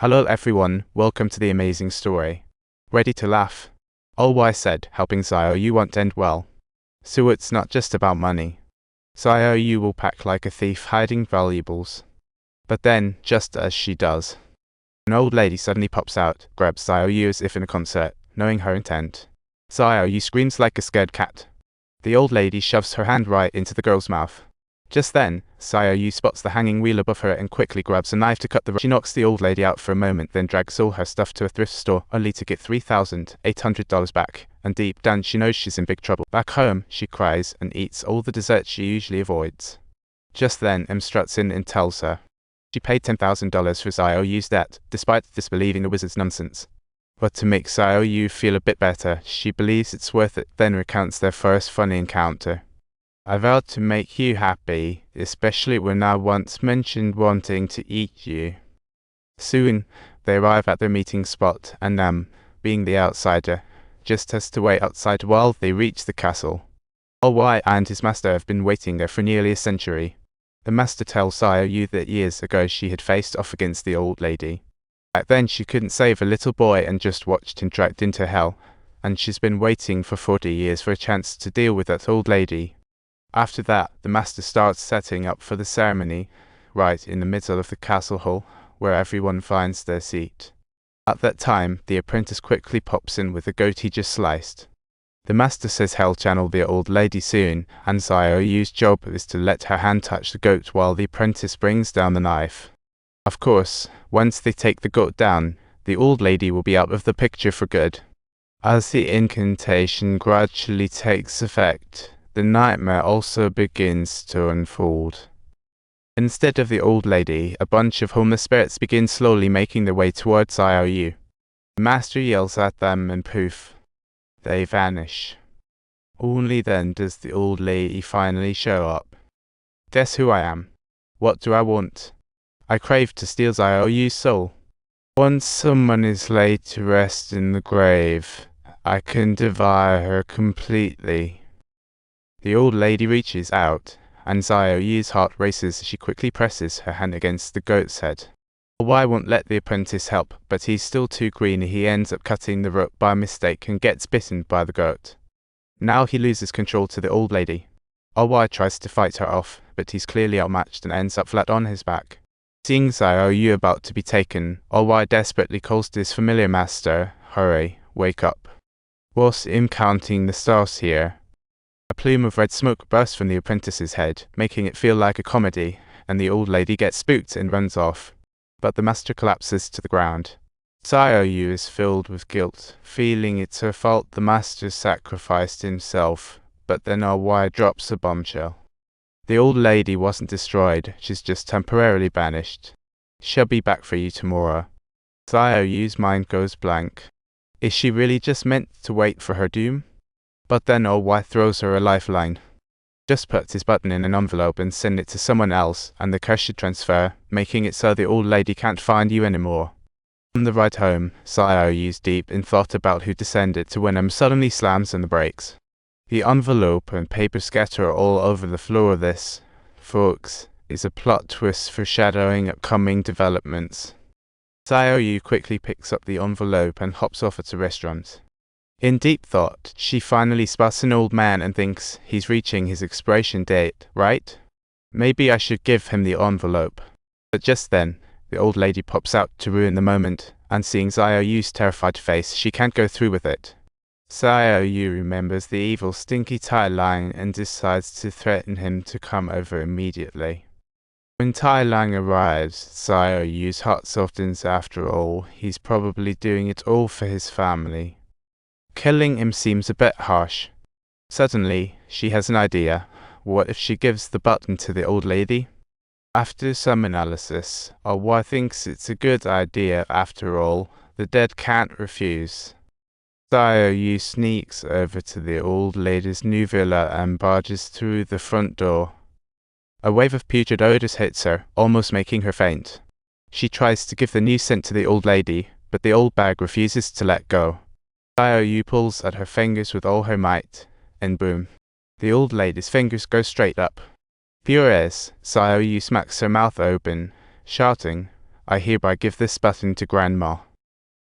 Hello everyone, welcome to the amazing story. Ready to laugh? All said, helping Xiaoyu won't end well. So it's not just about money. Xiaoyu will pack like a thief hiding valuables. But then, just as she does, an old lady suddenly pops out, grabs Xiaoyu as if in a concert, knowing her intent. Xiaoyu screams like a scared cat. The old lady shoves her hand right into the girl's mouth. Just then, Xiaoyu spots the hanging wheel above her and quickly grabs a knife to cut the rope. She knocks the old lady out for a moment, then drags all her stuff to a thrift store, only to get $3,800 back, and deep down she knows she's in big trouble. Back home, she cries and eats all the desserts she usually avoids. Just then, struts in and tells her she paid $10,000 for Xiaoyu's debt, despite disbelieving the wizard's nonsense. But to make Xiaoyu feel a bit better, she believes it's worth it, then recounts their first funny encounter. I vowed to make you happy, especially when I once mentioned wanting to eat you. Soon, they arrive at their meeting spot, and being the outsider, just has to wait outside while they reach the castle. All and his master have been waiting there for nearly a century. The master tells Xiaoyu that years ago she had faced off against the old lady. Back then she couldn't save a little boy and just watched him dragged into hell, and she's been waiting for 40 years for a chance to deal with that old lady. After that, the master starts setting up for the ceremony, right in the middle of the castle hall, where everyone finds their seat. At that time, the apprentice quickly pops in with a goat he just sliced. The master says he'll channel the old lady soon, and Xiaoyu's job is to let her hand touch the goat while the apprentice brings down the knife. Of course, once they take the goat down, the old lady will be out of the picture for good. As the incantation gradually takes effect, the nightmare also begins to unfold. Instead of the old lady, a bunch of homeless spirits begin slowly making their way towards Xiaoyu. The master yells at them and poof, they vanish. Only then does the old lady finally show up. Guess who I am? What do I want? I crave to steal Xiaoyu's soul. Once someone is laid to rest in the grave, I can devour her completely. The old lady reaches out, and Xiaoyu's heart races as she quickly presses her hand against the goat's head. Y won't let the apprentice help, but he's still too green and he ends up cutting the rope by mistake and gets bitten by the goat. Now he loses control to the old lady. Y tries to fight her off, but he's clearly outmatched and ends up flat on his back. Seeing Xiaoyu about to be taken, Y desperately calls to his familiar master, hurry, wake up. Whilst counting the stars here, a plume of red smoke bursts from the apprentice's head, making it feel like a comedy, and the old lady gets spooked and runs off. But the master collapses to the ground. Xiaoyu is filled with guilt, feeling it's her fault the master sacrificed himself, but then Y drops a bombshell. The old lady wasn't destroyed, she's just temporarily banished. She'll be back for you tomorrow. Xiaoyu's mind goes blank. Is she really just meant to wait for her doom? But then Y throws her a lifeline. Just put his button in an envelope and send it to someone else, and the curse should transfer, making it so the old lady can't find you anymore. On the ride home, Xiaoyu's deep in thought about who to send it to when suddenly slams on the brakes. The envelope and paper scatter all over the floor. This, folks, is a plot twist foreshadowing upcoming developments. Xiaoyu quickly picks up the envelope and hops off at a restaurant. In deep thought, she finally spots an old man and thinks he's reaching his expiration date, right? Maybe I should give him the envelope. But just then, the old lady pops out to ruin the moment, and seeing Xiaoyu's terrified face, she can't go through with it. Xiaoyu remembers the evil stinky Tai Lang and decides to threaten him to come over immediately. When Tai Lang arrives, Xiaoyu's heart softens. After all, he's probably doing it all for his family. Killing him seems a bit harsh. Suddenly, she has an idea. What if she gives the button to the old lady? After some analysis, Y thinks it's a good idea after all. The dead can't refuse. Xiaoyu sneaks over to the old lady's new villa and barges through the front door. A wave of putrid odors hits her, almost making her faint. She tries to give the new scent to the old lady, but the old bag refuses to let go. Xiaoyu pulls at her fingers with all her might, and boom. The old lady's fingers go straight up. Furious, Xiaoyu smacks her mouth open, shouting, I hereby give this button to Grandma.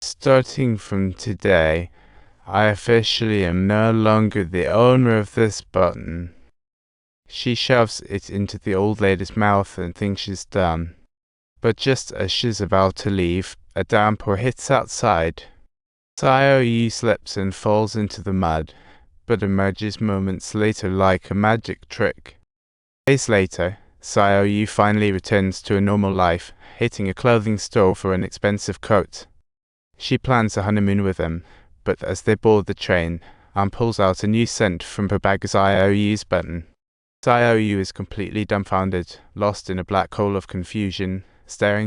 Starting from today, I officially am no longer the owner of this button. She shoves it into the old lady's mouth and thinks she's done. But just as she's about to leave, a downpour hits outside. Xiaoyu slips and falls into the mud, but emerges moments later like a magic trick. Days later, Xiaoyu finally returns to a normal life, hitting a clothing store for an expensive coat. She plans a honeymoon with him, but as they board the train, Anne pulls out a new scent from her bag as Xiaoyu's button. Xiaoyu is completely dumbfounded, lost in a black hole of confusion, staring